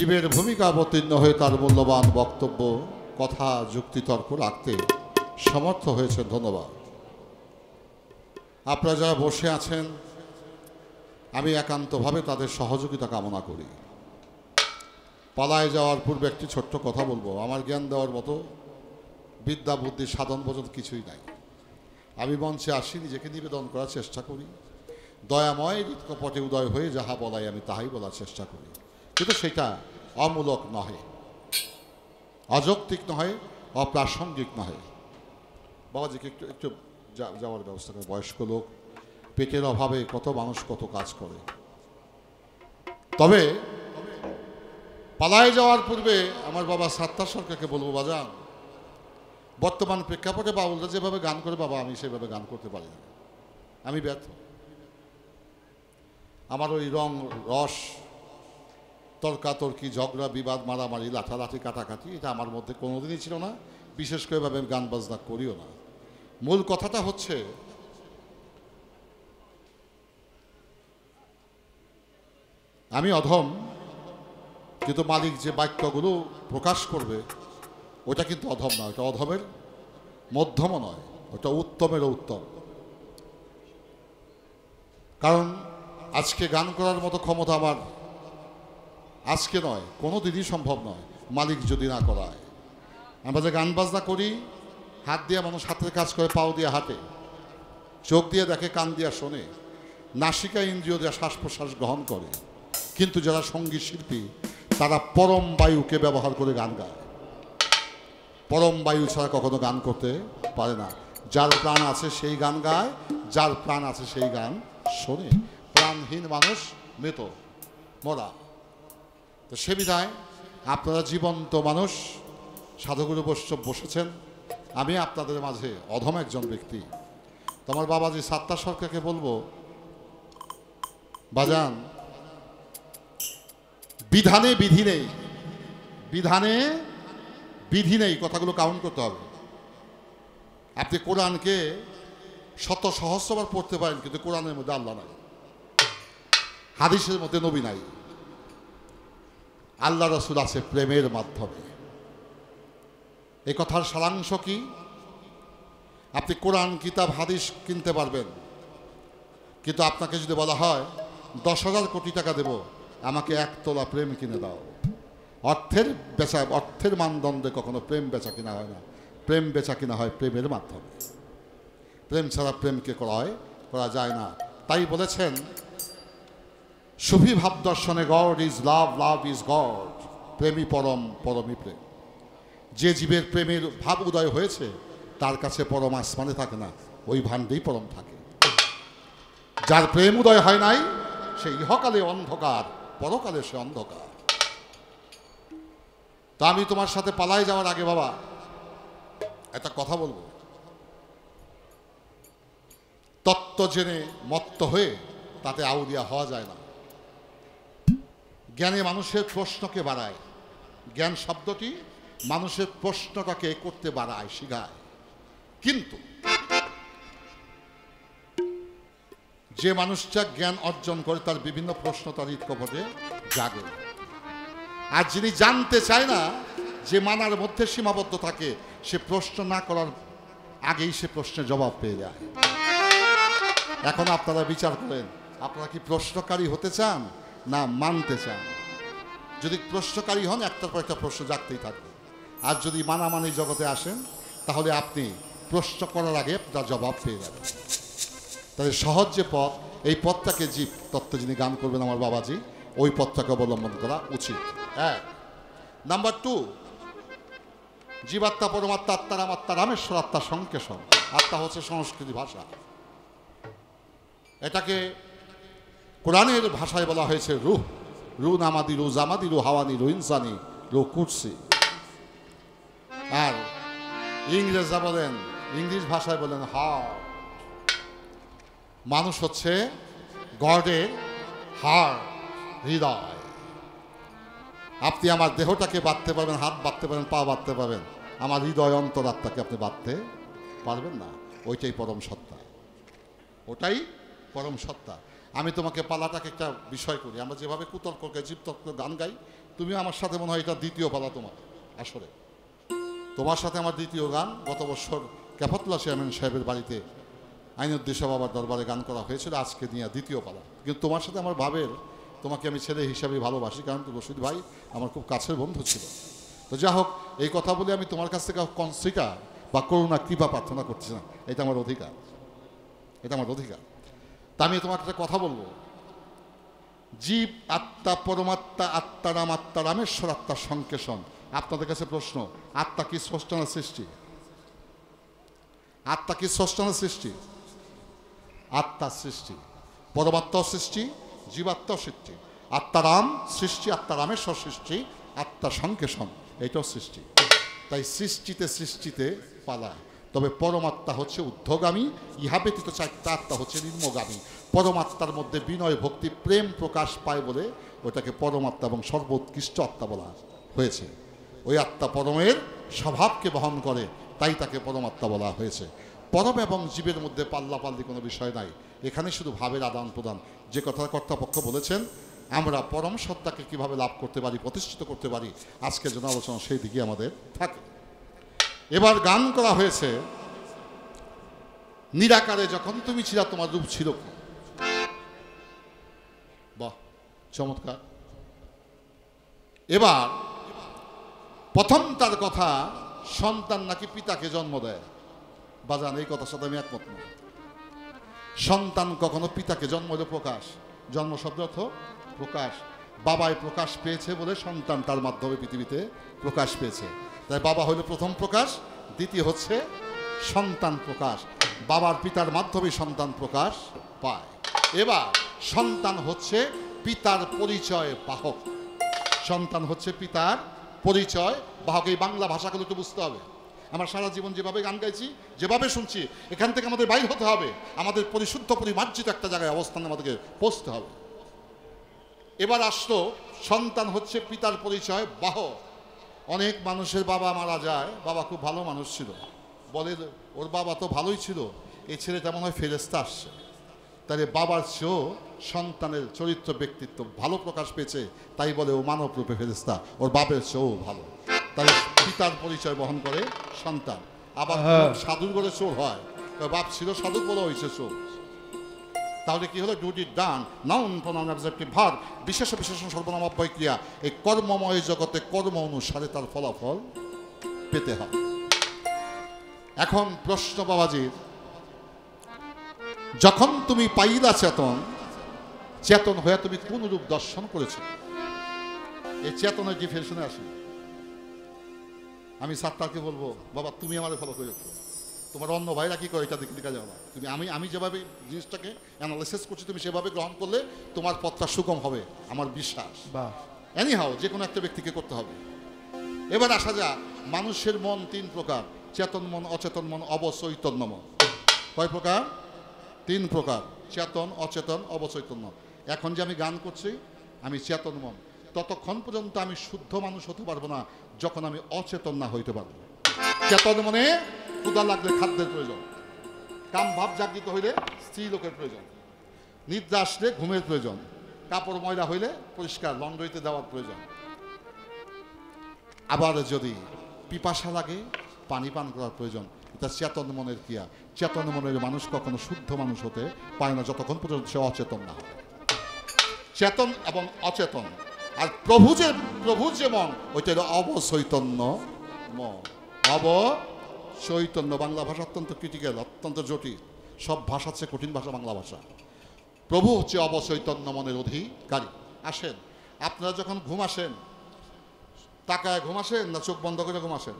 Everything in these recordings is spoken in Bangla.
জীবের ভূমিকা অবতীর্ণ হয়ে তার মূল্যবান বক্তব্য কথা যুক্তিতর্ক রাখতে সমর্থ হয়েছে। ধন্যবাদ। আপনারা যারা বসে আছেন আমি একান্তভাবে তাদের সহযোগিতা কামনা করি। পালায় যাওয়ার পূর্বে একটি ছোট্ট কথা বলবো। আমার জ্ঞান দেওয়ার মতো বিদ্যা বুদ্ধি সাধন পর্যন্ত কিছুই নাই। আমি মঞ্চে আসি, নিজেকে নিবেদন করার চেষ্টা করি, দয়াময় হৃৎকপটে উদয় হয়ে যাহা বলাই আমি তাহাই বলার চেষ্টা করি, কিন্তু সেটা অমূলক নহে, অযৌক্তিক নহে, অপ্রাসঙ্গিক নহে। বাবাজিকে একটু একটু যাওয়ার ব্যবস্থা করে। বয়স্ক লোক, পেটের অভাবে কত মানুষ কত কাজ করে। তবে পালায় যাওয়ার পূর্বে আমার বাবা সাত্তার সরকারকে বলবো, বাজান বর্তমান প্রেক্ষাপটে বাউলরা যেভাবে গান করে বাবা আমি সেভাবে গান করতে পারি না, আমি ব্যর্থ। আমার ওই রং রস তর্কাতর্কি ঝগড়া বিবাদ মারামারি লাঠালাঠি কাটাকাটি এটা আমার মধ্যে কোনোদিনই ছিল না, বিশেষ করে ভাবে আমি গান বাজনা করিও না। মূল কথাটা হচ্ছে আমি অধম, কিন্তু মালিক যে বাক্যগুলো প্রকাশ করবে ওটা কিন্তু অধম নয়, ওটা অধমের মধ্যমও নয়, ওটা উত্তমেরও উত্তম। কারণ আজকে গান করার মতো ক্ষমতা আমার আজকে নয়, কোনো দিনই সম্ভব নয় মালিক যদি না করায়। আমরা যে গান বাজনা করি, হাত দিয়ে মানুষ হাতের কাজ করে, পাও দিয়ে হাঁটে, চোখ দিয়ে দেখে, কান দিয়ে শোনে, নাসিকা ইন্দ্রিয় দিয়ে শ্বাস প্রশ্বাস গ্রহণ করে, কিন্তু যারা সঙ্গীত শিল্পী তারা পরম বায়ুকে ব্যবহার করে গান গায়। পরম বায়ু ছাড়া কখনো গান করতে পারে না। যার প্রাণ আছে সেই গান গায়, যার প্রাণ আছে সেই গান শোনে। প্রাণহীন মানুষ মৃত, মরা। তো সে বিধায় আপনারা জীবন্ত মানুষ, সাধুগুরু বৈষ্ণব বসেছেন, আমি আপনাদের মাঝে অধম একজন ব্যক্তি। তোমার বাবাজি সাত্তার সরকারকে বলবো, বাজান বিধানে বিধি নেই, বিধানে বিধি নেই, কথাগুলো কাউন্ট করতে হবে। আপনি কোরআনকে শত সহস্রবার পড়তে পারেন, কিন্তু কোরআনের মধ্যে আল্লাহ নাই, হাদিসের মধ্যে নবী নাই। আল্লাহ রাসূল আছে প্রেমের মাধ্যমে। এই কথার সারাংশ কি? আপনি কোরআন কিতাব হাদিস কিনতে পারবেন, কিন্তু আপনাকে যদি বলা হয় 10,000 কোটি টাকা দেব, আমাকে 1 তোলা প্রেম কিনে দাও, অর্থের বেচা, অর্থের মানদণ্ডে কখনো প্রেম বেচা কিনা হয় না। প্রেম বেচা কিনা হয় প্রেমের মাধ্যমে। প্রেম ছাড়া প্রেমকে করা যায় না। তাই বলেছেন সুফি ভাব দর্শনে God is love, love is God, প্রেমই পরম, পরমই প্রেম। যে জীবের প্রেমের ভাব উদয় হয়েছে তার কাছে পরম আসমানে থাকে না, ওই ভাণ্ডেই পরম থাকে। যার প্রেম উদয় হয় নাই সে ইহকালে অন্ধকার, পরকালে সে অন্ধকার। তা আমি তোমার সাথে পালায় যাওয়ার আগে বাবা একটা কথা বলবো। তত্ত্ব জেনে মত্ত হয়ে তাতে আউলিয়া হওয়া যায় না। জ্ঞানে মানুষের প্রশ্নকে বাড়ায়, জ্ঞান শব্দটি মানুষের প্রশ্নটাকে করতে বাড়ায়, শিখায়। কিন্তু যে মানুষটা জ্ঞান অর্জন করে তার বিভিন্ন প্রশ্ন তার হৃৎকপটে জাগে। আর যিনি জানতে চায় না, যে মানার মধ্যে সীমাবদ্ধ থাকে, সে প্রশ্ন না করার আগেই সে প্রশ্নের জবাব পেয়ে যায়। এখন আপনারা বিচার করেন, আপনারা কি প্রশ্নকারী হতে চান না মানতে চান? যদি প্রশ্নকারী হন একটার পর একটা প্রশ্ন জাগতেই থাকবে। আর যদি মানামানি জগতে আসেন তাহলে আপনি প্রশ্ন করার আগে তার জবাব পেয়ে যাবেন। তাহলে সহজ যে পথ, এই পথটাকে জীব তত্ত্ব যিনি গান করবেন আমার বাবাজি, ওই পথটাকে অবলম্বন করা উচিত। 1 নাম্বার 2, জীবাত্মা পরমাত্মা আত্মারাম আত্মা রামেশ্বর আত্মা সংকেশন। আত্মা হচ্ছে সংস্কৃতি ভাষা। এটাকে কোরআনের ভাষায় বলা হয়েছে রুহ। রু নামাদি, রু জামাদি, রু হাওয়ানি, রু ইনসানি, রু কুরসি। আর ইংরেজরা বলেন, ইংলিশ ভাষায় বলেন হার্ট। মানুষ হচ্ছে গডের হার্ট, হৃদয়। আপনি আমার দেহটাকে বাঁধতে পারবেন, হাত বাঁধতে পারবেন, পা বাঁধতে পারবেন, আমার হৃদয় অন্তরাত্মাকে আপনি বাঁধতে পারবেন না। ওইটাই পরম সত্তা, ওটাই পরম সত্তা। আমি তোমাকে পালাটাকে একটা বিষয় করি। আমরা যেভাবে কুতর্ক জীবতর্ক গান গাই, তুমি আমার সাথে মনে হয় এটা দ্বিতীয় পালা তোমার আসলে। তোমার সাথে আমার দ্বিতীয় গান। গত বছর ক্যাফাতুল্লাহ চেয়ারম্যান সাহেবের বাড়িতে আইনুদ্দিন শাহ বাবার দরবারে গান করা হয়েছিল, আজকে নিয়ে দ্বিতীয় পালা। কিন্তু তোমার সাথে আমার ভাবের, তোমাকে আমি ছেলে হিসাবে ভালোবাসি, কারণ রশিদ ভাই আমার খুব কাছের বন্ধু ছিল। তো যা হোক, এই কথা বলে আমি তোমার কাছ থেকে কনসিডার বা করুণা কৃপা প্রার্থনা করছি না, এটা আমার অধিকার, এটা আমার অধিকার। তা আমি তোমাকে একটা কথা বলবো, জীব আত্মা, পরমাত্মা, আত্মারাম, আত্মারামেশ্বর, আত্মার সংকেশন। আপনাদের কাছে প্রশ্ন, আত্মা কি স্রষ্টা না সৃষ্টি? আত্মা কি স্রষ্টা না সৃষ্টি? আত্মা সৃষ্টি, পরমাত্মা সৃষ্টি, জীবাত্মা সৃষ্টি। আত্মারাম সৃষ্টি, আত্মারামেশ্বর সৃষ্টি, আত্মা সংকেশন, এটাও সৃষ্টি। তাই সৃষ্টিতে পালায়। তবে পরমাত্মা হচ্ছে ঊর্ধ্বগামী, ইহা ব্যতীত চারটা আত্মা হচ্ছে নিম্নগামী। পরমাত্মার মধ্যে বিনয়, ভক্তি, প্রেম প্রকাশ পায় বলে ওটাকে পরমাত্মা এবং সর্বোৎকৃষ্ট আত্মা বলা হয়েছে। ওই আত্মা পরমের স্বভাবকে বহন করে, তাই তাকে পরমাত্মা বলা হয়েছে। পরম এবং জীবের মধ্যে পাল্লাপাল্লি কোনো বিষয় নাই, এখানে শুধু ভাবের আদান প্রদান। যে কথা কর্তাপক্ষ বলেছেন, আমরা পরম সত্তাকে কীভাবে লাভ করতে পারি, প্রতিষ্ঠিত করতে পারি, আজকের জন্য আলোচনা সেই দিকে আমাদের থাকে। এবার গান করা হয়েছে নিরাকারে যখন তুমি ছিলা তোমার রূপ ছিল কি। বাহ, চমৎকার। এবার প্রথম তার কথা, সন্তান নাকি পিতাকে জন্ম দেয়। বাজান, এই কথার সাথে আমি একমত নই। সন্তান কখনো পিতাকে জন্ম হলে প্রকাশ, জন্ম শব্দ অর্থ প্রকাশ। বাবায় প্রকাশ পেয়েছে বলে সন্তান তার মাধ্যমে পৃথিবীতে প্রকাশ পেয়েছে। তাই বাবা হলো প্রথম প্রকাশ, দ্বিতীয় হচ্ছে সন্তান প্রকাশ। বাবার পিতার মাধ্যমে সন্তান প্রকাশ পায়। এবার সন্তান হচ্ছে পিতার পরিচয় বাহক। সন্তান হচ্ছে পিতার পরিচয় বাহক। এই বাংলা ভাষাগুলো তো বুঝতে হবে। আমরা সারা জীবন যেভাবে গান গাইছি, যেভাবে শুনছি, এখান থেকে আমাদের বাইর হতে হবে। আমাদের পরিশুদ্ধ পরিমার্জিত একটা জায়গায় অবস্থানে আমাদেরকে পৌঁছতে হবে। এবার আসলো, সন্তান হচ্ছে পিতার পরিচয় বাহক। অনেক মানুষের বাবা মারা যায়, বাবা খুব ভালো মানুষ ছিল, বলে ওর বাবা তো ভালোই ছিল, এই ছেলেটা মনে হয় ফেরেশতা আসছে। তাহলে বাবার চেয়েও সন্তানের চরিত্র ব্যক্তিত্ব ভালো প্রকাশ পেয়েছে, তাই বলে ও মানব রূপে ফেরেশতা, ওর বাপের চেয়েও ভালো। তাহলে পিতার পরিচয় বহন করে সন্তান। আবার সাধুর ঘরে চোর হয়, বাপ ছিল সাধু বলে হয়েছে চোর। তাহলে কি হলো, ডিউটি ডান, নাউন প্রনাউন অবজেক্টিভ ভার্ব, বিশেষ বিশেষণ সর্বনাম অব্যয় ক্রিয়া। এই কর্মময় জগতে কর্ম অনুসারে তার ফলাফল পেতে হয়। এখন প্রশ্ন বাবাজির, যখন তুমি পাইলা চেতন, চেতন হয়ে তুমি কোন রূপ দর্শন করেছো? এই চেতনের ডিফিনেশনে আসি। আমি সাত্তারকে বলবো, বাবা তুমি আমাদের ফলো করে রাখো, তোমার অন্য ভাইরা কি করে এটা দেখা যাবে না। তুমি আমি যেভাবে জিনিসটাকে অ্যানালাইসিস করছি, তুমি সেভাবে গ্রহণ করলে তোমার পথটা সুগম হবে, আমার বিশ্বাস। এনিহাও যে কোনো একটা ব্যক্তিকে করতে হবে। এবার আসা যাক, মানুষের মন তিন প্রকার, চেতন মন, অচেতন মন, অবচৈতন্য মন। কয় প্রকার? তিন প্রকার, চেতন, অচেতন, অবচৈতন্য। এখন যে আমি গান করছি, আমি চেতন মন। ততক্ষণ পর্যন্ত আমি শুদ্ধ মানুষ হতে পারবো না যখন আমি অচেতন না হইতে পারবো। চেতন মনে ক্ষুধা লাগলে খাদ্যের প্রয়োজন, কাম ভাব জাগৃত হইলে স্ত্রী লোকের প্রয়োজন, নিদ্রা আসলে ঘুমের প্রয়োজন, কাপড় ময়লা হইলে পরিষ্কার লন্ড্রিতে দেওয়ার প্রয়োজন। আবার যদি পিপাসা লাগে পানি পান করার প্রয়োজন। এটা চেতন মনের ক্রিয়া। চেতন মনের মানুষ কখনো শুদ্ধ মানুষ হতে পারে না যতক্ষণ পর্যন্ত সে অচেতন না হয়। চেতন এবং অচেতন। আর প্রভু যে মন, ওইটা হলো অবচৈতন্য মন। অবচৈতন্য, বাংলা ভাষা অত্যন্ত ক্রিটিক্যাল, অত্যন্ত জটিল। সব ভাষার চেয়ে কঠিন ভাষা বাংলা ভাষা। প্রভু হচ্ছে অবচৈতন্য মনের অধিকারী। আসেন, আপনারা যখন ঘুম আসেন, তাকায় ঘুম আসেন না চোখ বন্ধ করে ঘুম আসেন?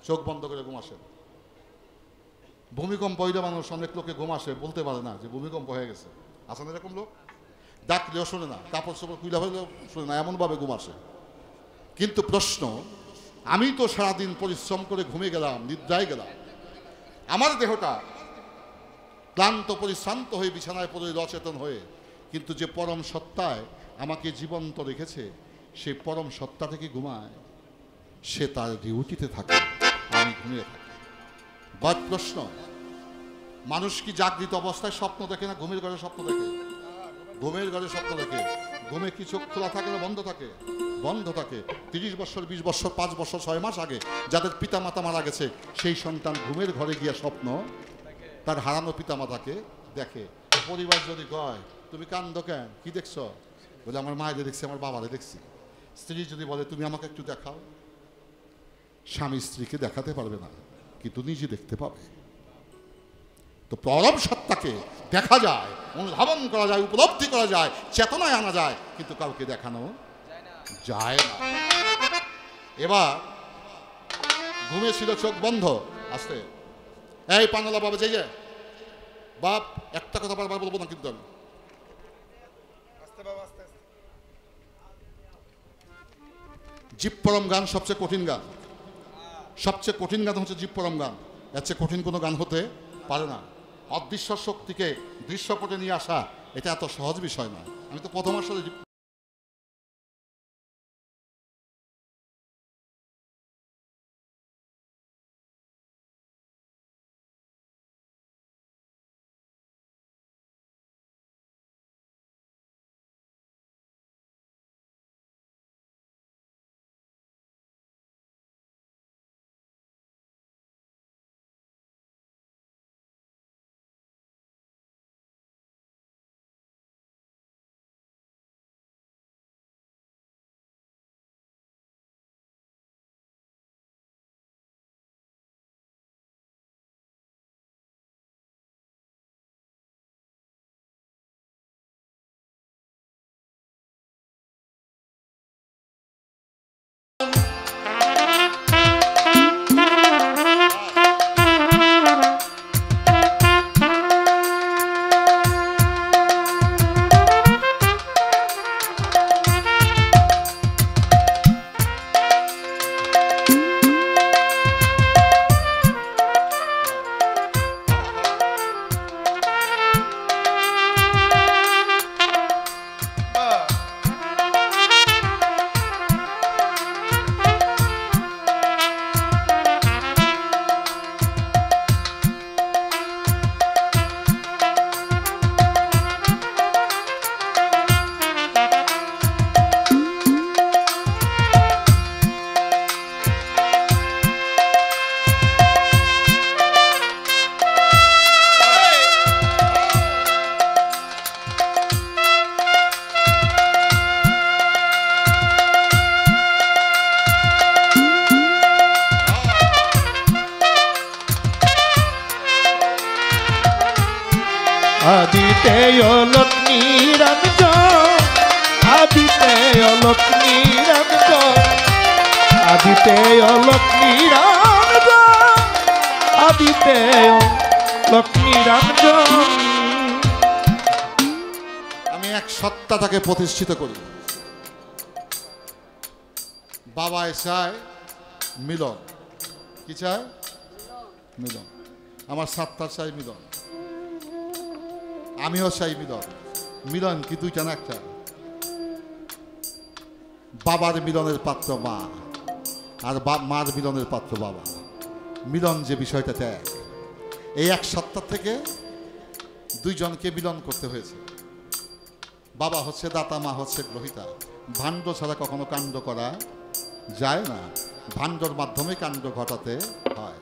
চোখ বন্ধ করে ঘুম আসেন। ভূমিকম্প হইলে মানুষ, অনেক লোকে ঘুম আসে, বলতে পারে না যে ভূমিকম্প হয়ে গেছে। আসেন এরকম লোক? ডাকলেও শোনে না, কাপড় চোপড় কুইলা হইলেও শোনে না, এমনভাবে ঘুম আসে। কিন্তু প্রশ্ন, আমি তো সারাদিন পরিশ্রম করে ঘুমে গেলাম, নিদ্রায় গেলাম, আমার দেহটা ক্লান্ত পরিশ্রান্ত হয়ে বিছানায় পড়ে অচেতন হয়ে, কিন্তু যে পরম সত্তায় আমাকে জীবন্ত রেখেছে, সেই পরম সত্তা থেকে ঘুমায়, সে তার ডিউটিতে থাকে, আমি ঘুমিয়ে থাকি। বাট প্রশ্ন, মানুষ কি জাগৃত অবস্থায় স্বপ্ন দেখে না ঘুমের ঘরে স্বপ্ন দেখে? ঘুমের ঘরে স্বপ্ন দেখে। ঘুমে কি চোখ খোলা থাকে না বন্ধ থাকে? বন্ধ থাকে। 30 বছর, 20 বছর, 5 বছর, 6 মাস আগে যাদের পিতা মাতা মারা গেছে, সেই সন্তান ঘুমের ঘরে গিয়া স্বপ্ন তার হারানো পিতা মাতাকে দেখে। পরিবার যদি কয় তুমি কান্দো কেন, কি দেখছো? বলে আমার মায়েরে দেখছি, আমার বাবারে দেখছি। স্ত্রী যদি বলে তুমি আমাকে একটু দেখাও, স্বামী স্ত্রীকে দেখাতে পারবে না, কিন্তু নিজে দেখতে পাবে। তো পরম সত্তাকে দেখা যায়, অনুধাবন করা যায়, উপলব্ধি করা যায়, চেতনায় আনা যায়, কিন্তু কাউকে দেখানো যায় না। এবার ঘুমে ছিল, চোখ বন্ধ। আসতে এই পানালা বাবা, যাই বাপ, একটা কথা বারবার বলবো না কিন্তু আমি। জীবপরম গান সবচেয়ে কঠিন গান। সবচেয়ে কঠিন গান হচ্ছে জীবপরম গান। এর চেয়ে কঠিন কোনো গান হতে পারে না। অদৃশ্য শক্তিকে দৃশ্যপটে নিয়ে আসা এটা এত সহজ বিষয় না। আমি তো প্রথম আসলে আদিতে অলক নিরঞ্জন, আদিতে অলক নিরঞ্জন, আদিতে অলক নিরঞ্জন, আদিতে অলক নিরঞ্জন। আমি এক সত্তাটাকে প্রতিষ্ঠিত করি। বাবায় চায় মিলন। কি চায়? মিলন। আমার সত্তার চাই মিলন, আমিও চাই মিলন। মিলন কি দুইটা না একটা? বাবার মিলনের পাত্র মা, আর মার মিলনের পাত্র বাবা। মিলন যে বিষয়টা এক, এই এক সত্তা থেকে দুইজনকে মিলন করতে হয়েছে। বাবা হচ্ছে দাতা, মা হচ্ছে গ্রহিতা। ভাণ্ড ছাড়া কখনো কাণ্ড করা যায় না, ভাণ্ডর মাধ্যমে কাণ্ড ঘটাতে হয়।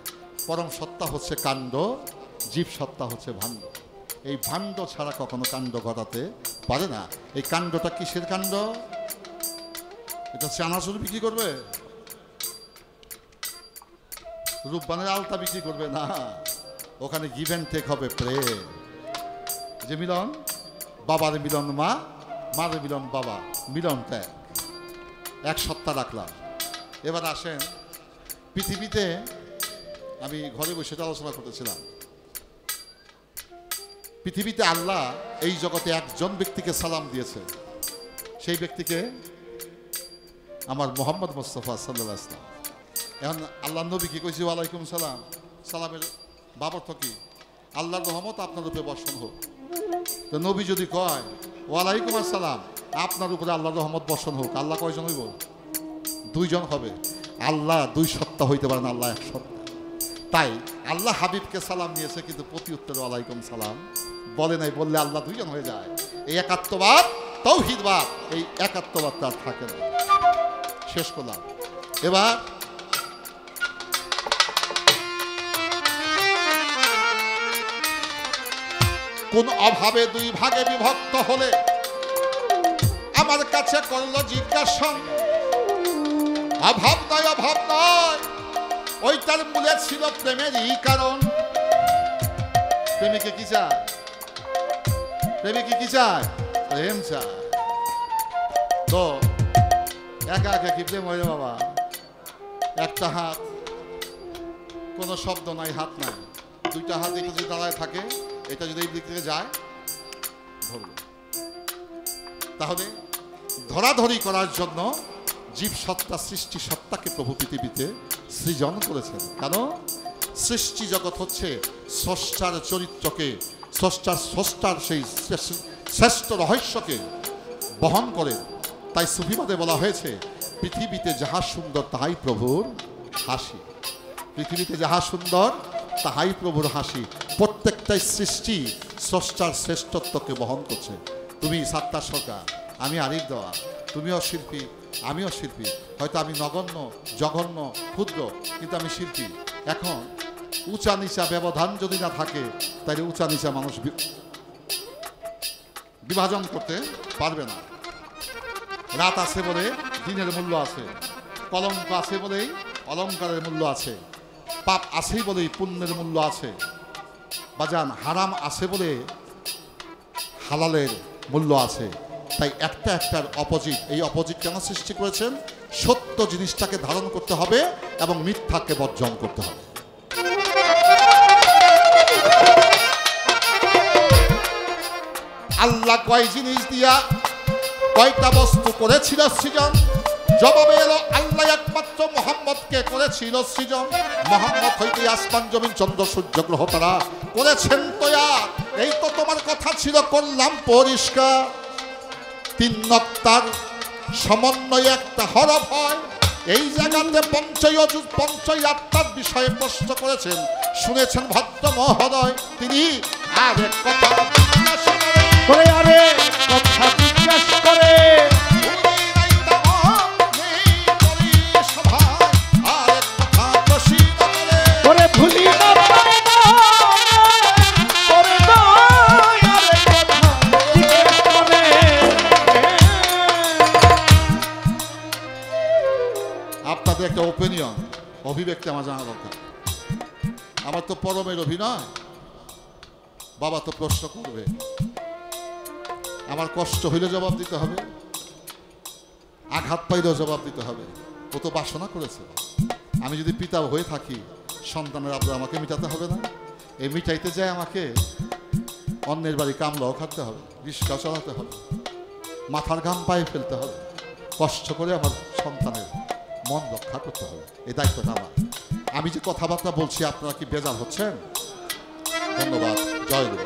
পরম সত্তা হচ্ছে কাণ্ড, জীব সত্তা হচ্ছে ভাণ্ড। এই ভাণ্ড ছাড়া কখনো কাণ্ড ঘটাতে পারে না। এই কাণ্ডটা কিসের কাণ্ড? এটা চানাচুর বিক্রি করবে, রূপবানের আলতা বিক্রি করবে না। ওখানে গিভ অ্যান্ড টেক হবে, প্রেম। যে মিলন, বাবার মিলন মা, মার মিলন বাবা, মিলন ত্যাগ, এক সত্তা রাখলাম। এবার আসেন, পৃথিবীতে আমি ঘরে বসে আলোচনা করতেছিলাম, পৃথিবীতে আল্লাহ এই জগতে একজন ব্যক্তিকে সালাম দিয়েছে। সেই ব্যক্তিকে আমার মোহাম্মদ মুস্তাফা সাল্লাল্লাহু আলাইহি ওয়াসাল্লাম। এখন আল্লাহ নবী কি কইছে? ওয়ালাইকুম সালাম। সালামের বাবর্থ কি? আল্লাহর রহমত আপনার উপরে বর্ষণ হোক। তো নবী যদি কয় ওয়ালাইকুম আসসালাম, আপনার উপরে আল্লাহর রহমত বর্ষণ হোক, আল্লাহ কয়জন হইব? দুইজন হবে। আল্লাহ দুই সত্তা হইতে পারে না, আল্লাহ এক সত্তা। তাই আল্লাহ হাবিবকে সালাম দিয়েছে, কিন্তু প্রতি উত্তরে ওয়ালাইকুম সালাম বলে নাই। বললে আল্লাহ দুইজন হয়ে যায়। এই একাত্মবাদ তৌহিদবাদ, এই একাত্মবাদ তার থাকে না। শেষ করলাম। এবার কোন অভাবে দুই ভাগে বিভক্ত হলে আমার কাছে করল জিজ্ঞাসা। অভাব নয়, অভাব নয়, ওইটার মূলে ছিল প্রেমেরই কারণ। প্রেমিকে কি চায়? প্রেমিকে কি চায়? প্রেম চায়। তো একা একা কি প্রেম হয় বাবা? একটা হাত, কোনো শব্দ নাই, হাত নাই, দুইটা হাত এটা যদি দাঁড়ায় থাকে, এটা যদি এই দিক থেকে যায় ধরবে। তাহলে ধরাধরি করার জন্য জীব সত্তা, সৃষ্টি সত্তাকে প্রভু পৃথিবীতে সৃজন করেছেন। কেন? সৃষ্টি জগৎ হচ্ছে স্রষ্টার চরিত্রকে, স্রষ্টার সেই শ্রেষ্ঠ রহস্যকে বহন করে। তাই সুফিবাদে বলা হয়েছে, পৃথিবীতে যাহা সুন্দর তাহাই প্রভুর হাসি। পৃথিবীতে যাহা সুন্দর তাহাই প্রভুর হাসি। প্রত্যেকটাই সৃষ্টি স্রষ্টার শ্রেষ্ঠত্বকে বহন করছে। তুমি সাত্তার সরকার, আমি আরিফ দেওয়া, তুমিও শিল্পী, আমিও শিল্পী। হয়তো আমি নগণ্য, জঘন্য, ক্ষুদ্র, কিন্তু আমি শিল্পী। এখন উঁচা নিচা ব্যবধান যদি না থাকে, তাহলে উঁচা নিচা মানুষ বিভাজন করতে পারবে না। রাত আছে বলে দিনের মূল্য আছে, কলঙ্ক আছে বলেই অলঙ্কারের মূল্য আছে, পাপ আছেই বলেই পুণ্যের মূল্য আছে, বাজান হারাম আছে বলে হালালের মূল্য আছে। তাই একটা একটার অপোজিট। এই অপোজিট কেন সৃষ্টি করেছেন? সত্য জিনিসটাকে ধারণ করতে হবে এবং মিথ্যাকে বর্জন করতে হবে। আল্লাহ কয় জিনিস দিয়া কয়টা বস্তু করেছিল সৃজন? জবাবে এলো আল্লাহ একমাত্র মোহাম্মদকে করেছিল সৃজন। মোহাম্মদ হইতে আসমান জমিন চন্দ্র সূর্য গ্রহ তারা করেছেন তৈয়ার। এই তো তোমার কথা ছিল, করলাম পরিষ্কার। তিন নক্তার সমন্বয়ে একটা হরফ হয়। এই জায়গাতে পঞ্চই আত্মার বিষয়ে প্রশ্ন করেছেন, শুনেছেন ভদ্র মহোদয়। তিনি আরেক কথা জিজ্ঞাসা করে, আরে কথা জিজ্ঞাসা করে, ভুলি না পারে না, করে দাও আরে কথা জিজ্ঞাসা করে। আপনাদের একটা ওপিনিয়ন, অভিব্যক্তি আমার জানা দরকার। আমার তো পরমের অভিনয়, বাবা তো প্রশ্ন করবে, আমার কষ্ট হইলে জবাব দিতে হবে, আঘাত পাইলেও জবাব দিতে হবে। ও তো বাসনা করেছে। আমি যদি পিতা হয়ে থাকি, সন্তানের আব্দা আমাকে মিটাতে হবে না? এই মিটাইতে যায় আমাকে অন্যের বাড়ি কামলাও খাটতে হবে, রিক্সা চালাতে হবে, মাথার ঘাম পায়ে ফেলতে হবে, কষ্ট করে আমার সন্তানের মন রক্ষা করতে হবে। এই দায়িত্বটা আমার। আমি যে কথাবার্তা বলছি, আপনারা কি বেজার হচ্ছেন? ধন্যবাদ। জয় গুরু।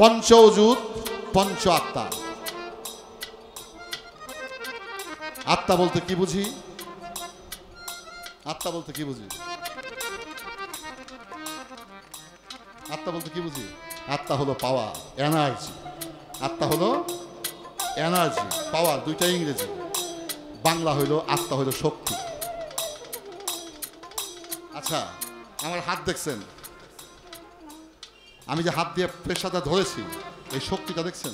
পঞ্চ অজুত, পঞ্চ আত্মা। আত্মা বলতে কি বুঝি? আত্মা বলতে কি বুঝি? আত্মা বলতে কি বুঝি? আত্মা হলো পাওয়ার, এনার্জি। আত্মা হলো এনার্জি, পাওয়ার, দুইটা ইংরেজি। বাংলা হইল আত্মা হইল শক্তি। আচ্ছা, আমার হাত দেখছেন? আমি যে হাত দিয়ে পেশাটা ধরেছি, এই শক্তিটা দেখছেন?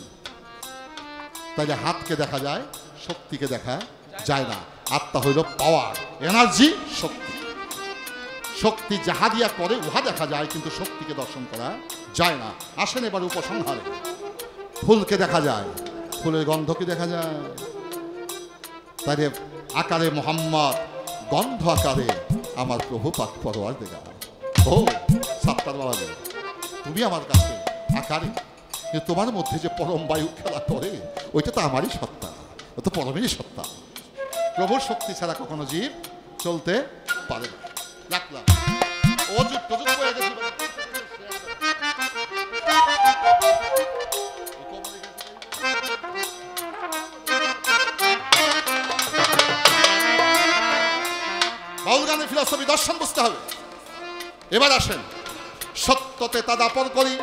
তাইলে হাতকে দেখা যায়, শক্তিকে দেখা যায় না। আত্মা হইল পাওয়ার, এনার্জি, শক্তি। শক্তি যাহা দিয়া করে উহা দেখা যায়, কিন্তু শক্তিকে দর্শন করা যায় না। আসেন এবার উপসংহারে। ফুলকে দেখা যায়, ফুলের গন্ধকে দেখা যায়। তাইলে আকারে মোহাম্মদ, গন্ধ আকারে আমার প্রভু পাক পরোয়ার দেখা। ও সাত্তার বাবাজি, তুমি আমার কাছে আকারে, কিন্তু তোমার মধ্যে যে পরম বায়ু খেলা করে, ওইটা তো আমারই সত্তা, ও তো পরমেরই সত্তা। প্রভুর শক্তি ছাড়া কখনো জীব চলতে পারে না। রাখলাম অযুত প্রযুক্ত হয়ে গেছে। বাউল গানের ফিলসফি দর্শন বুঝতে হবে। এবার আসেন, সত্যতে তাদাপর করি,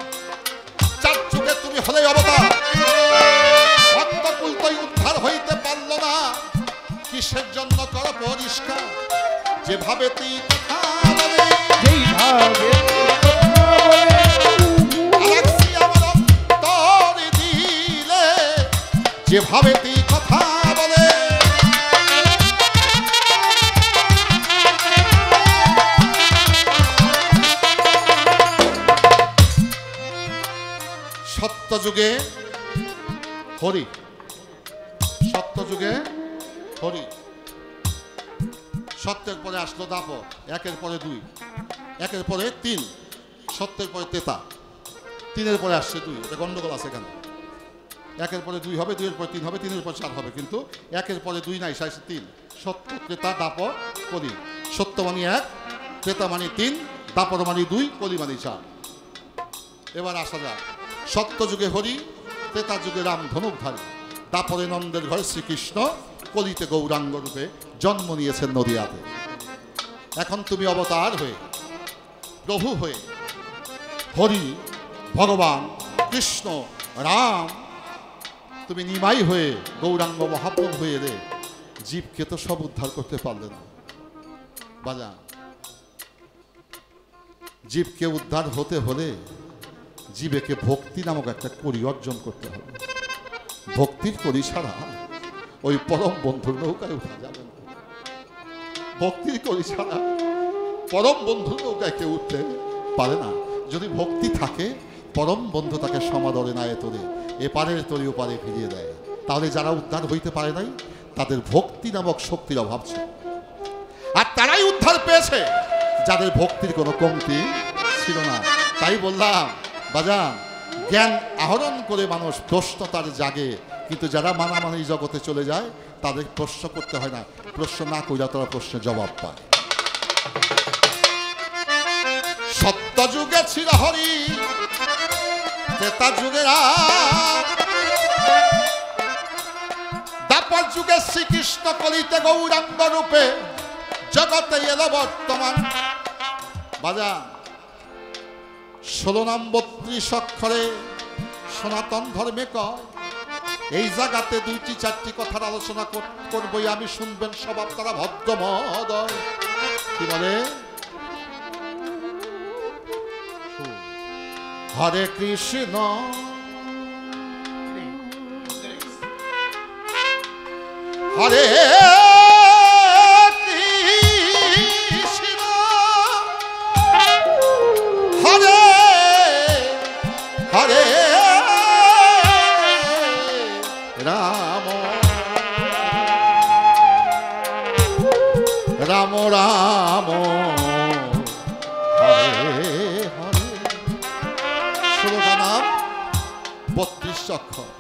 চার যুগে তুমি হলে অবতার, ভক্তকুল তো উদ্ধার হইতে পারল না, কিসের জন্য কর পরিষ্কার? যেভাবে তুই কথা বলে, যেইভাবে কথা বলে, আলেক্সি আমার অন্তর দিলে, যেভাবে তুই কথা বলে, সত্যযুগে হরি, সত্যযুগে হরি, সত্যের পরে আসলো দাপর, একের পরে দুই, একের পরে তিন, সত্যের পরে তেতা, তিনের পরে আসছে দুই, এটা গন্ডগোল আছে এখানে। একের পরে দুই হবে, দুইয়ের পরে তিন হবে, তিনের পরে চার হবে, কিন্তু একের পরে দুই নাই, সাইছে তিন। সত্য, ত্রেতা, দাপর, কলি। সত্য মানে এক, ত্রেতা মানে তিন, দাপর মানে দুই, কলি মানে চার। এবার আসা যাক, সত্য যুগে হরি, ত্রেতা যুগে রাম ধনুকধারী, দাপরে নন্দের ঘরে শ্রীকৃষ্ণ, কলিতে গৌরাঙ্গ রূপে জন্ম নিয়েছেন নদিয়াতে। এখন তুমি অবতার হয়ে, প্রভু হয়ে, হরি, ভগবান, কৃষ্ণ, রাম, তুমি নিমাই হয়ে, গৌরাঙ্গ মহাপ্রভু হয়ে রে, জীবকে তো সব উদ্ধার করতে পারলে না। বাজা, জীবকে উদ্ধার হতে হলে জীবেকে ভক্তি নামক একটা করি অর্জন করতে হবে। ভক্তির করি ছাড়া ওই পরম বন্ধুর নৌকায় উঠা যাবে না। ভক্তির করি ছাড়া পরম বন্ধুর নৌকায় কেউ উঠতে পারে না। যদি ভক্তি থাকে, পরম বন্ধু তাকে সমাদরে নায়ে তোলে, এপারের তরি ওপারে ফিরিয়ে দেয়। তাহলে যারা উদ্ধার হইতে পারে নাই, তাদের ভক্তি নামক শক্তির অভাব ছিল। আর তারাই উদ্ধার পেয়েছে যাদের ভক্তির কোনো কমতি ছিল না। তাই বললাম বাজান, জ্ঞান আহরণ করে মানুষ প্রশ্ন তার জাগে, কিন্তু যারা মানামানি জগতে চলে যায় তাদের প্রশ্ন করতে হয় না, প্রশ্ন না কইরা তারা প্রশ্নের জবাব পায়। সত্য যুগে ছিল হরি, ত্রেতা যুগে রাম, দাপর যুগে শ্রীকৃষ্ণ, কলিতে গৌরাঙ্গ রূপে জগতে এলো বর্তমান। বাজান, 16 নাম 32 অক্ষরে সনাতন ধর্মে কয়, এই জায়গাতে 2টি 4টি কথার আলোচনা করবই আমি, শুনবেন সব আপনারা ভদ্র মহোদয়। কি বলে? হরে কৃষ্ণ হরে কৃষ্ণ হরে হরে রাম রাম রাম হরে হরে। 16টা নাম 32 অক্ষর।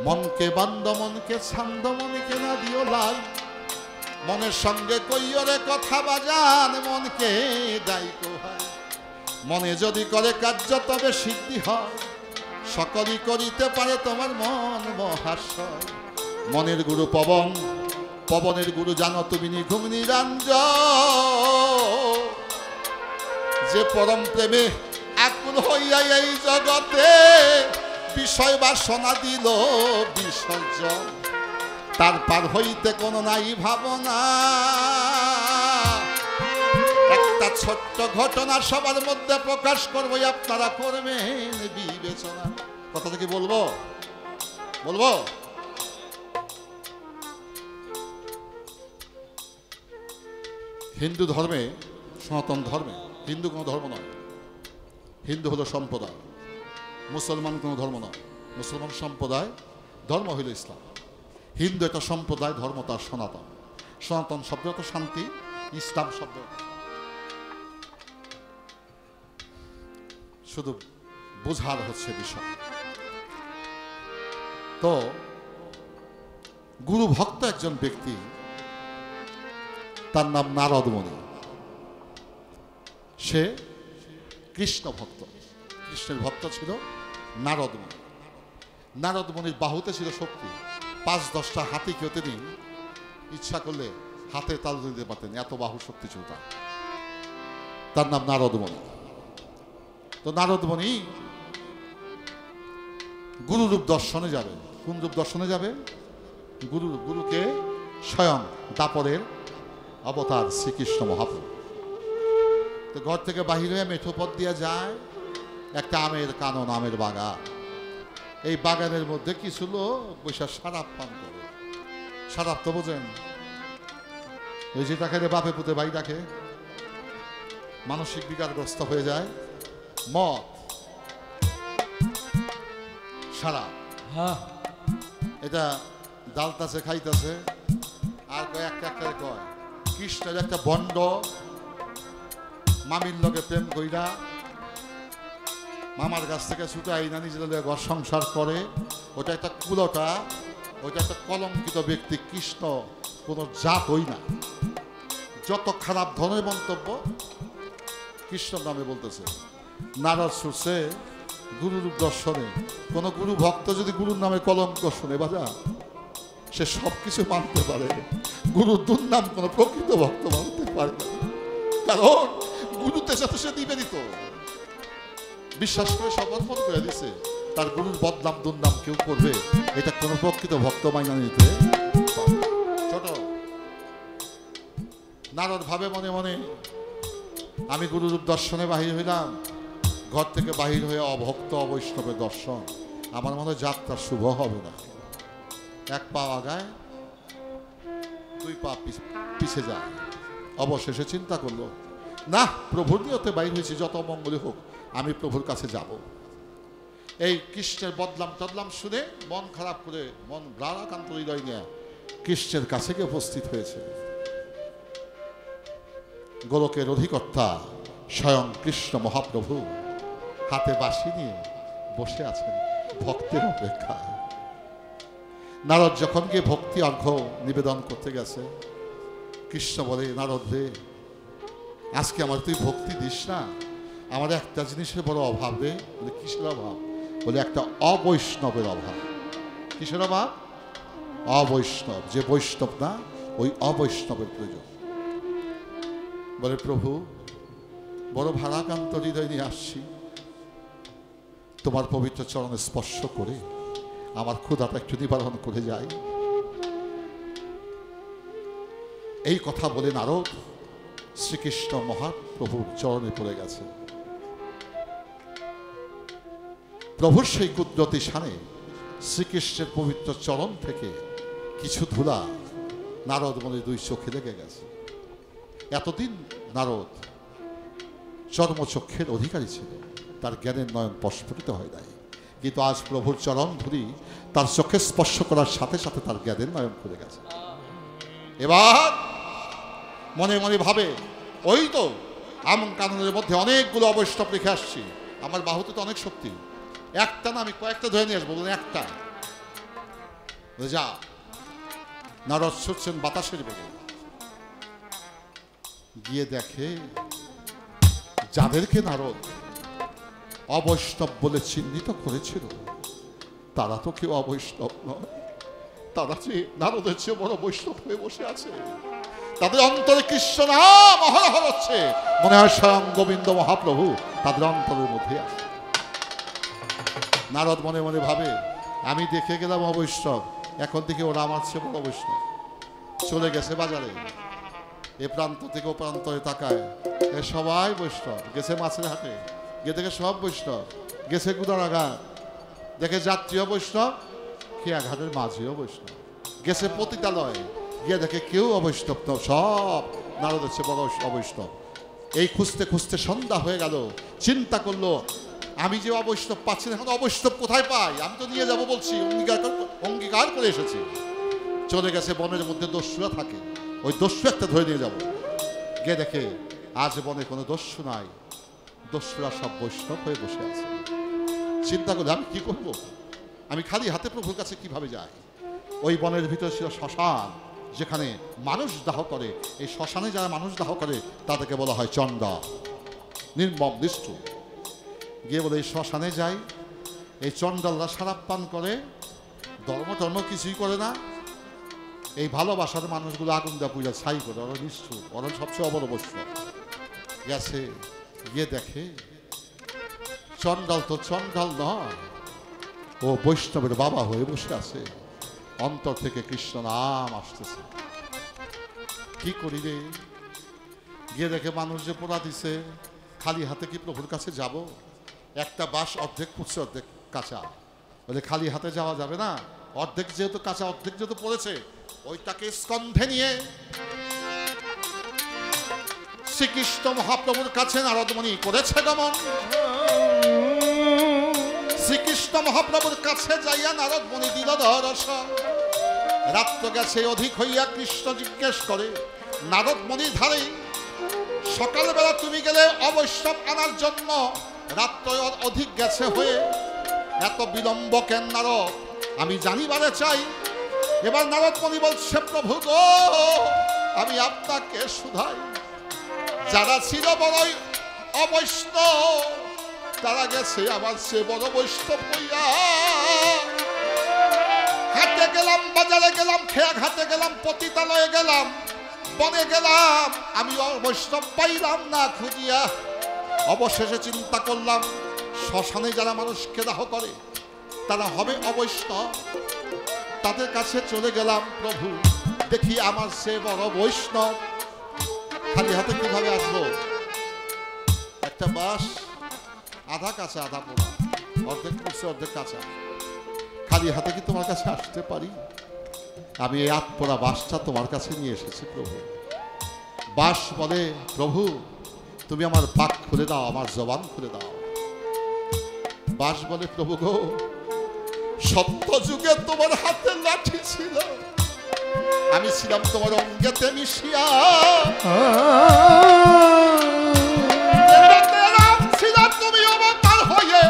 মনকে বান্দ মনকে ছান্দ, মনকে না দিও লাই, মনের সঙ্গে কইরে কথা বাজান, মনকে দায়ী কোহায়। মনে যদি করে কার্য তবে সিদ্ধি হয়, সকলই করিতে পারে তোমার মন মহাশয়। মনের গুরু পবন, পবনের গুরু জানো তুমি নিঘুম নিরঞ্জন, যে পরম প্রেমে আকুল হইয়া এই জগতে বিষয় বাসনা দিল বিসর্জন, তার পার হইতে কোনো নাই ভাবনা। একটা ছোট্ট ঘটনা সবার মধ্যে প্রকাশ করবো, আপনারা করবেন বিবেচনা। কথাটা কি বলবো? বলবো? হিন্দু ধর্মে, সনাতন ধর্মে, হিন্দু কোনো ধর্ম নয়, হিন্দু হলো সম্প্রদায়, মুসলমান কোনো ধর্ম নয়। মুসলমান সম্প্রদায়, ধর্ম হইল ইসলাম। হিন্দু একটা সম্প্রদায়, ধর্ম তার সনাতন। সনাতন শব্দ তো শান্তি, ইসলাম শব্দ শুধু বোঝার হচ্ছে বিষয়। তো গুরু ভক্ত একজন ব্যক্তি, তার নাম নারদ মুনি। সে কৃষ্ণ ভক্ত, কৃষ্ণের ভক্ত ছিল নারদ মুনি। নারদ মুনির বাহুতে ছিল শক্তি, 5-10টা হাতিকেও তিনি ইচ্ছা করলে হাতে তাল দিতে পারতেন, এত বাহু শক্তি ছিল তার। তার নাম নারদ মুনি। তো নারদ মুনি গুরুরূপ দর্শনে যাবে। কোন রূপ দর্শনে যাবে? গুরুকে স্বয়ং দাপরের অবতার শ্রীকৃষ্ণ মহাপ্রভু। তো ঘর থেকে বাহির হয়ে মেঠো পথ দিয়ে যায় একটা আমের কানন, আমের বাগান। এই বাগানের মধ্যে কিছু লোক বৈশাখ সারাপ পান করে। সারাপ তো বোঝেন, ওই যে তাকে বাপে পুতে ভাই ডাকে, মানসিক বিকারগ্রস্ত হয়ে যায়, মদ সারাপ। এটা ডালতাছে, খাইতাছে, আর কয় একটা একটা কয় কৃষ্ণের একটা বন্ড মামির লগে প্রেম কইরা মামার কাছ থেকে ছুটে আইনা নিজেদের ঘর সংসার করে। ওটা একটা কুলটা, ওইটা একটা কলঙ্কিত ব্যক্তি। কৃষ্ণ কোনো জাত হই না। যত খারাপ ধরনের মন্তব্য কৃষ্ণ নামে বলতেছে। নারদ ছুটছে গুরুরূপ দর্শনে। কোনো গুরু ভক্ত যদি গুরুর নামে কলঙ্ক শুনে বাজা, সে সব কিছু মানতে পারে, গুরুর দুর্নাম কোনো প্রকৃত ভক্ত মানতে পারে না। কারণ গুরুদের সাথে সে নিবেদিত, বিশ্বাস করে সমর্পণ করে দিছে। তার গুরুর বদনাম দুর্নাম কেউ করবে, এটা কোনো প্রকৃত ভক্ত মাইনা নিতে। ছোট নারদ ভাবে মনে মনে, আমি গুরুরূপ দর্শনে বাহির হইলাম, ঘর থেকে বাহির হয়ে অভক্ত অবৈষ্ণবের দর্শন, আমার মনে যাত্রা শুভ হবে না। এক পা আগায়, দুই পা পিছে যায়। অবশেষে চিন্তা করলো, না, প্রভুর নিয়তে বাইর হয়েছি, যত মঙ্গলই হোক আমি প্রভুর কাছে যাব। এই কৃষ্ণের বদলাম তদলাম শুনে মন খারাপ করে, মন ভারাক্রান্ত হৃদয় নিয়ে কৃষ্ণের কাছে গিয়ে উপস্থিত হয়েছে। গোলকের অধিকর্তা স্বয়ং কৃষ্ণ মহাপ্রভু হাতে বাঁশি নিয়ে বসে আছেন ভক্তের অপেক্ষায়। নারদ যখন গিয়ে ভক্তি অর্ঘ্য নিবেদন করতে গেছে, কৃষ্ণ বলে, নারদ রে, আজকে আমার তুই ভক্তি দিস না, আমার একটা জিনিসের বড় অভাব রে। বলে, কিসের অভাব? বলে, একটা অবৈষ্ণবের অভাব। কিসের অভাব? অবৈষ্ণব। যে বৈষ্ণব না, ওই অবৈষ্ণবের প্রয়োজন। বলে, প্রভু, বড় ভারাক্রান্ত হৃদয় নিয়ে আসছি, তোমার পবিত্র চরণে স্পর্শ করে আমার ক্ষুধাটা একটু নিবারণ করে যাই। এই কথা বলে নারদ শ্রীকৃষ্ণ মহাপ্রভুর চরণে পড়ে গেছে। প্রভুর সেই কুদরতি শানে শ্রীকৃষ্ণের পবিত্র চরণ থেকে কিছু ধুলা নারদ মনে দুই চোখে লেগে গেছে। এতদিন নারদ চর্মচক্ষের অধিকারী ছিল, তার জ্ঞানের নয়ন প্রস্ফুটিত হয় নাই, কিন্তু আজ প্রভুর চরণ ধুলি তার চোখে স্পর্শ করার সাথে সাথে তার জ্ঞানের নয়ন খুলে গেছে। এবার মনে মনে ভাবে, ওই তো আমন কাননের মধ্যে অনেকগুলো অবৈষ্ণব রেখে আসছি, আমার বাহুতে তো অনেক শক্তি, একটা না, আমি কয়েকটা ধরে নিয়ে আসবো। একটা যা। নারদ ছুটছেন বাতাসের বেগে, গিয়ে দেখে যাদেরকে নারদ অবৈষ্ণব বলে চিহ্নিত করেছিল, তারা তো কেউ অবৈষ্ণব নয়। তারা যে নারদের চেয়ে বড় বৈষ্ণব হয়ে বসে আছে। তাদের অন্তরে কৃষ্ণ নাম অহরহ হচ্ছে, মনে হয় স্বয়ং গোবিন্দ মহাপ্রভু তাদের অন্তরের মধ্যে আছে। নারদ মনে মনে ভাবে, আমি দেখে গেলাম অবৈষ্ণব, এখন থেকে ওরা আমার চেয়ে বড় বৈষ্ণব। চলে গেছে বাজারে, এ প্রান্ত থেকে ও প্রান্তরে তাকায়, এ সবাই বৈষ্ণব। গেছে মাছের হাটে, গিয়ে দেখে সব বৈষ্ণব। গেছে গুদারাঘাট, দেখে যাত্রীয় বৈষ্ণব, খেয়াঘাটের মাঝিও বৈষ্ণব। গেছে পতিতালয়, গিয়ে দেখে কেউ অবৈষ্ণব নয়, সব নারদ হচ্ছে বড় অবৈষ্ণব। এই খুঁজতে খুঁজতে সন্ধ্যা হয়ে গেল। চিন্তা করলো, আমি যে অবৈষ্ণব পাচ্ছি না, এখন অবৈষ্ণব কোথায় পাই? আমি তো নিয়ে যাব বলছি, অঙ্গীকার করে এসেছি। চলে গেছে বনের মধ্যে দস্যুরা থাকে, ওই দস্যু একটা ধরে নিয়ে যাব। গিয়ে দেখে আজ বনে কোনো দস্যু নাই, দস্যুরা সব বৈষ্ণব হয়ে বসে আছে। চিন্তা করলে, আমি কি করব? আমি খালি হাতে প্রভুর কাছে কিভাবে যাই? ওই বনের ভিতরে ছিল শ্মশান, যেখানে মানুষ দাহ করে। এই শ্মশানে যারা মানুষ দাহ করে তাদেরকে বলা হয় চণ্ডা, নির্মম নিষ্ঠুর। গিয়ে বলে, এই শ্মশানে যাই, এই চণ্ডালরা সারাপ পান করে, ধর্ম কিছুই করে না, এই ভালোবাসার মানুষগুলো আগুন দেওয়া পূজা ছাই করে, ওরা নিষ্ঠুর, ওরা সবচেয়ে অবর বৈষ্ণব। গেছে, গিয়ে দেখে চণ্ডাল তো চণ্ডাল নয়, ও ও বৈষ্ণবের বাবা হয়ে বসে আছে, অন্তর থেকে কৃষ্ণ নাম আসতেছে। কি করি রে? গিয়ে দেখে মানুষ যে পোড়া দিছে, খালি হাতে কি প্রভুর কাছে যাব? একটা বাঁশ অর্ধেক পুড়ছে অর্ধেক কাঁচা, বলে খালি হাতে যাওয়া যাবে না, অর্ধেক যেহেতু কাঁচা অর্ধেক যেহেতু পড়েছে, ওইটাকে স্কন্ধে নিয়ে শ্রীকৃষ্ণ মহাপ্রভুর কাছে নারদমণি করেছে গমন। শ্রীকৃষ্ণ মহাপ্রভুর কাছে যাইয়া নারদমণি দিল দর্শন। রাত্র গেছে অধিক হইয়া কৃষ্ণ জিজ্ঞেস করে নারদমণির ধারে, সকালবেলা তুমি গেলে অবৈষ্ণব আনার জন্য, রাত্র অধিক গেছে হয়ে এত বিলম্ব কেন নারদ? আমি জানিবারে চাই। এবার নারদমণি বলছে, প্রভু গো, আমি আপনাকে শুধাই, যারা ছিল বড়ই অবৈষ্ণব তারা গেছে আবার সে বড় বৈষ্ণব হইয়া। হাটে গেলাম, বাজারে গেলাম, খেয়া ঘাটে গেলাম, পতিতালয়ে গেলাম, বনে গেলাম, আমি বৈষ্ণব পাইলাম না খুঁজিয়া। অবশেষে চিন্তা করলাম, শ্মশানে যারা মানুষকে দাহ করে তারা হবে অবৈষ্ণব। তাদের কাছে চলে গেলাম, প্রভু দেখি আমার সে বড় বৈষ্ণব। খালি হাতে কিভাবে আসবো? একটা বাঁশ আধা কাঁচা আধা পোড়া, অর্ধেক পড়ছে অর্ধেক কাঁচা, খালি হাতে কি তোমার কাছে আসতে পারি? আমি এই আধ পোড়া বাঁশটা তোমার কাছে নিয়ে এসেছি প্রভু। বাঁশ বলে, প্রভু তুমি আমার পাক খুলে দাও, আমার জবান খুলে দাও। বাঁশ বলে, প্রভু গো, সত্য যুগে তোমার হাতে লাঠি ছিল, আমি ছিলাম তোমার অঙ্গেতে মিশিয়া। তুমি অবতার হয়ে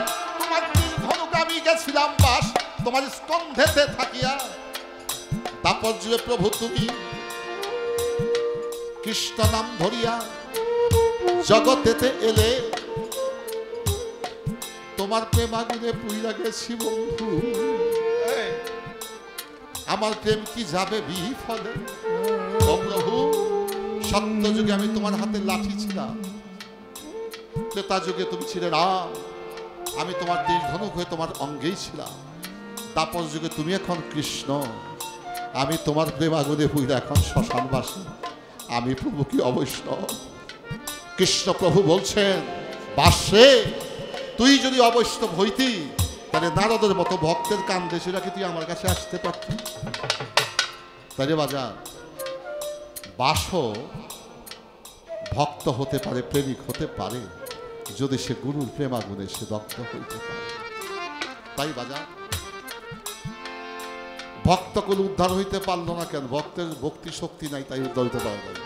তোমার ধনুক আমি গেছিলাম বাস তোমার স্কন্ধেতে থাকিয়া। তারপর যুগে প্রভু তুমি কৃষ্ণ নাম ধরিয়া জগতেতে এলে, তোমার প্রেম আগুনে পুইরা গেছি বন্ধু, আমার প্রেম কি যাবে বিফলে? ও প্রভু, সত্য যুগে আমি তোমার হাতে লাঠি ছিলাম, ত্রেতা যুগে তুমি ছিলে রাম, আমি তোমার তীর ধনুক হয়ে তোমার অঙ্গেই ছিলাম। তাপর যুগে তুমি এখন কৃষ্ণ, আমি তোমার প্রেম আগুনে পুইরা এখন শ্মশানবাসী, আমি প্রভু কি অবৈষ্ণব? কৃষ্ণ প্রভু বলছেন, বাসে তুই যদি অবৈষ্ণব হইতি তাহলে নারদের মতো ভক্তের কান্দে সেটা কি তুই আমার কাছে আসতে পারতি? তাই রে বাজার, বাসও ভক্ত হতে পারে, প্রেমিক হতে পারে, যদি সে গুরুর প্রেমাগুণে সে দগ্ধ হইতে পারে। তাই বাজার, ভক্ত কোন উদ্ধার হইতে পারলো না কেন? ভক্তের ভক্তি শক্তি নাই, তাই উদ্ধার হইতে পারে নাই।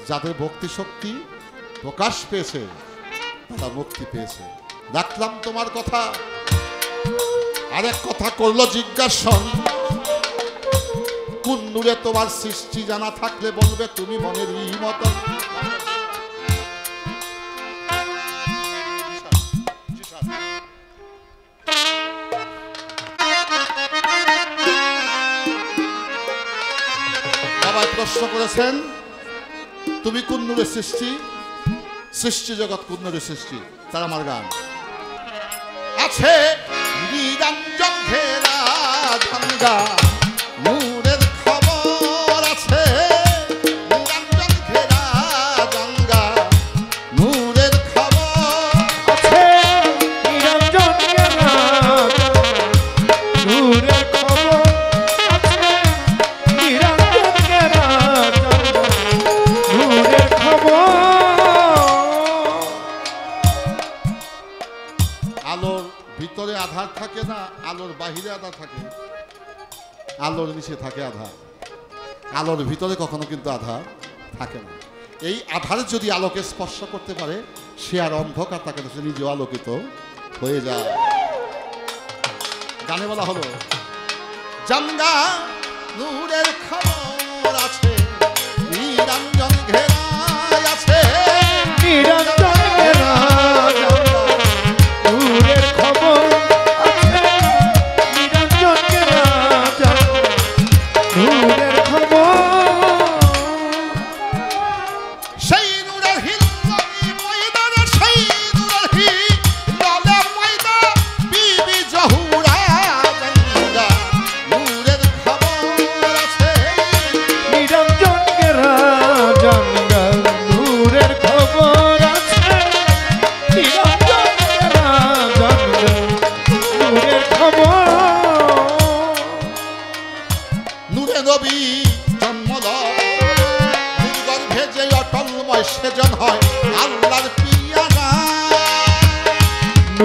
যাদের ভক্তি শক্তি প্রকাশ পেয়েছে তারা মুক্তি পেয়েছে। রাখলাম তোমার কথা, আরেক কথা করলো জিজ্ঞাসন, কোন নূরে তোমার সৃষ্টি জানা থাকলে বলবে তুমি মনের মত। সবাই প্রশ্ন করেছেন তুমি কোন নূরে সৃষ্টি, সৃষ্টি জগৎ কোন নূরে সৃষ্টি? তার আমার গান আছে, নিরঞ্জন ঘেরা গঙ্গা নূরের খবর আছে, নিরঞ্জন ঘেরা গঙ্গা নূরের খবর আছে, নিরঞ্জন ঘেরা নূরের খবর আছে, নিরঞ্জন ঘেরা নূরের খবর। আলোর ভিতরে আধার থাকে না, আলোর বাহিরে আধার থাকে, আলোর নিচে থাকে আধার, আলোর ভিতরে কখনো কিন্তু আধার থাকে না। এই আধার যদি আলোকে স্পর্শ করতে পারে সে আর অন্ধকার থাকে না, সে নিজেও আলোকিত হয়ে যায়। গানে বলা হলো, জাঙ্গা নূরের খবর আছে, নিরঞ্জন ঘেরা আছে, নিরঞ্জন ঘেরা নূরের খবর আছে, নিরঞ্জন ঘেরা নূরের খবর। সেই নূরের হিল্লানি ময়দানে, সেই নূরের হিল্লালে ময়দা বিবি জহুরা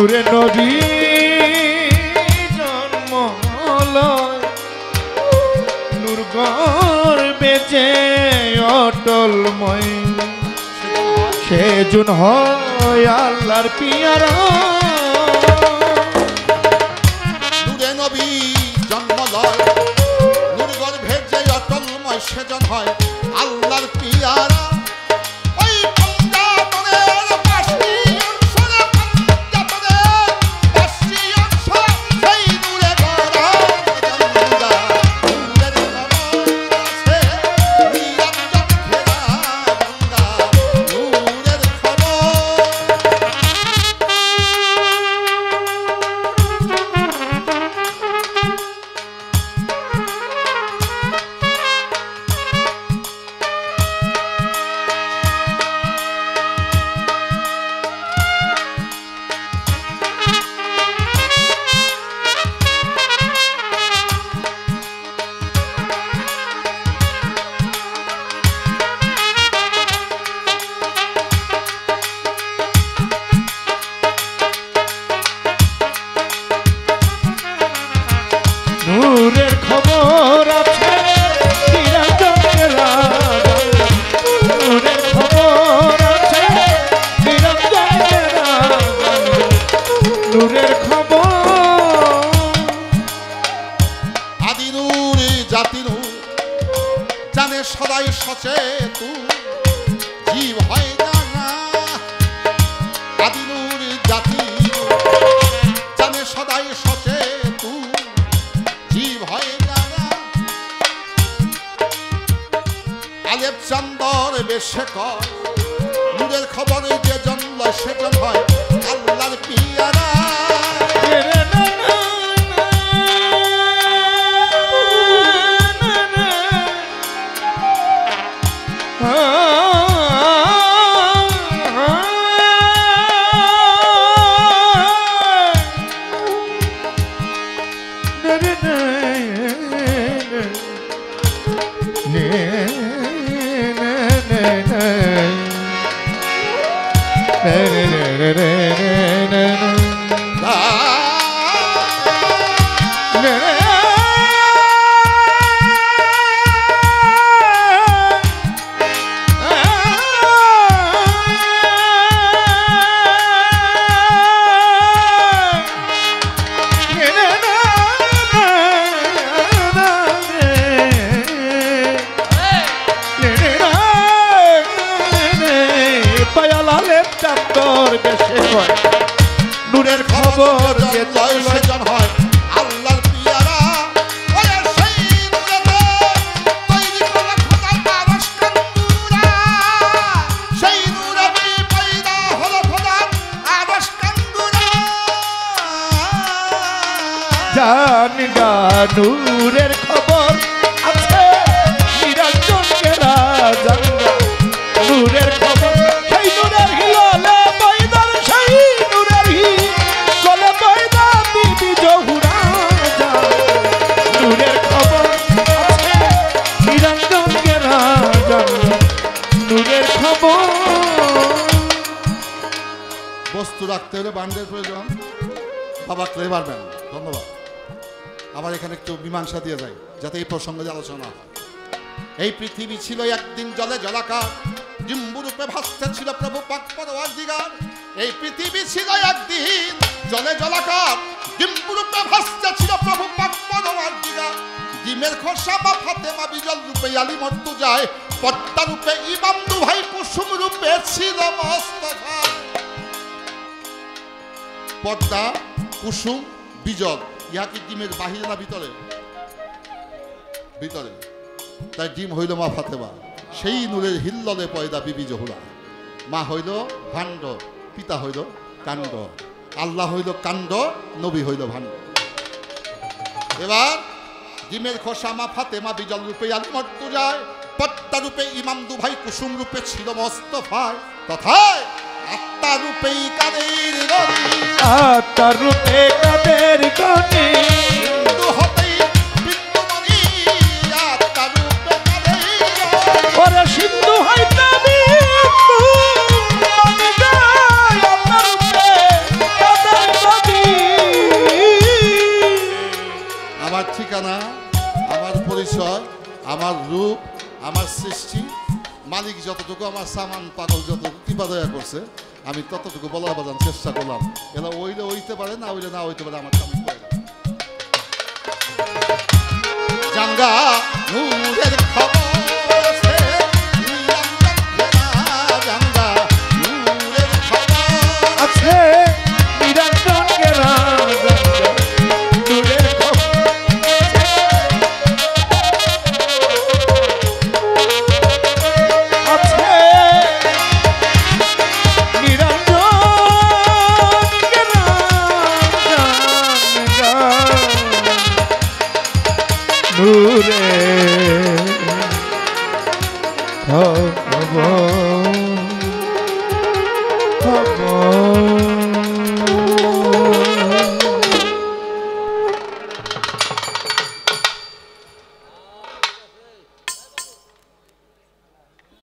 নূরে নবী জন্ম লয় নূর গর্বে যে অটলময় সেজন হয় আল্লাহর পিয়ারা নূরে নবী জন্ম লয় নূর গর্ভে যে অটলময় সেজন হয় আল্লাহর পিয়ারা ওই পঞ্জাতনের বাসি অংশরে পঞ্জাতনের বাসি অংশ সেই নূরে গড়া গঙ্গা নূরের খবর আছে নিরঞ্জন ঘেরা গঙ্গা নূরের খবর নূরের খবর আছে নিরঞ্জনের নূরের খবর আছে নিরঞ্জনের নূরের খবর আদি নূর জাতি নূর জানে সদাই সচেতু জীব হয় জানা আদি নূর জাতি নূর জানে সদাই সচেতু জীব হয় জানা আলেপ চান্দর বেশে কর নূরের খবরে যে জন্ম সেজন হয় আল্লাহর পিয়ারা নূরের খবর যে জয় সেজন হয় আল্লাহর পিয়ারা ওই সেই নূরেতে তৈরি করে খোদার আরশ কান্দুরা সেই নূরেতে পয়দা হলো খোদার আরশ কান্দুরা জানগা নূরের খবর আছে নিরঞ্জনের জানগা নূরের খবর সেই নূরের হিলালে পয়দার সেই নূরের হিলালে পয়দা বিবি জহুরা নূরের খবর আছে নিরঞ্জনের জানগা নূরের খবর বস্তু রাখতে হলে বান্ডের প্রয়োজন বাবা ক্লেভার ম্যান ধন্যবাদ আবার এখানে একটু মীমাংসা দিয়ে যায় যাতে এই প্রসঙ্গে আলোচনা হয় এই পৃথিবী ছিল একদিন জলে জলাকার ডিম্বুরূপে ভাসতে ছিল প্রভু পাক পরওয়ারদিগার এই পৃথিবী ছিল একদিন জলে জলাকার ডিম্বুরূপে ভাসতে ছিল প্রভু পাক পরওয়ারদিগার ডিমের খোসা বা ফাতেমা বিজল রূপে আলী মর্তু যায় পদ্মা রূপে ইমাম দুভাই কুসুম রূপে ছিল মোস্তফা পদ্মা কুসুম বিজল ইহা কি ডিমের বাহিরে না ভিতরে ভিতরে তাই ডিম হইল মা ফাতেমা সেই নূরের হিল্ললে পয়দা বিবি জহুরা মা হইল ভাণ্ড পিতা হইল কাণ্ড আল্লাহ হইল কাণ্ড নবী হইল ভাণ্ড এবার ডিমের খোসা মা ফাতেমা বিজল রূপে আলী মর্তু যায় পদ্মা রূপে ইমাম দুভাই কুসুম রূপে ছিল মোস্তফায় তথায় আত্মা রূপেই কাদের গনি আত্মা রূপে কাদের গনি হিন্দু হতেই বিন্দুমণি আত্মা রূপে কাদের গনি ওরে সিন্ধু হইতে বিন্দু মনি যায় আত্মা রূপে কাদের ঠিকানা, আমার পরিচয়, আমার রূপ, আমার সৃষ্টি, মালিক যতটুকু আমার সামান পাগল যতটুকু কৃপা দয়া করছে আমি ততটুকু বলার বাজার চেষ্টা করলাম। এরা ওইলে ওইতে পারে, না ওইলে না হইতে পারে, আমার আমি করে জাঙ্গা নূরের খবর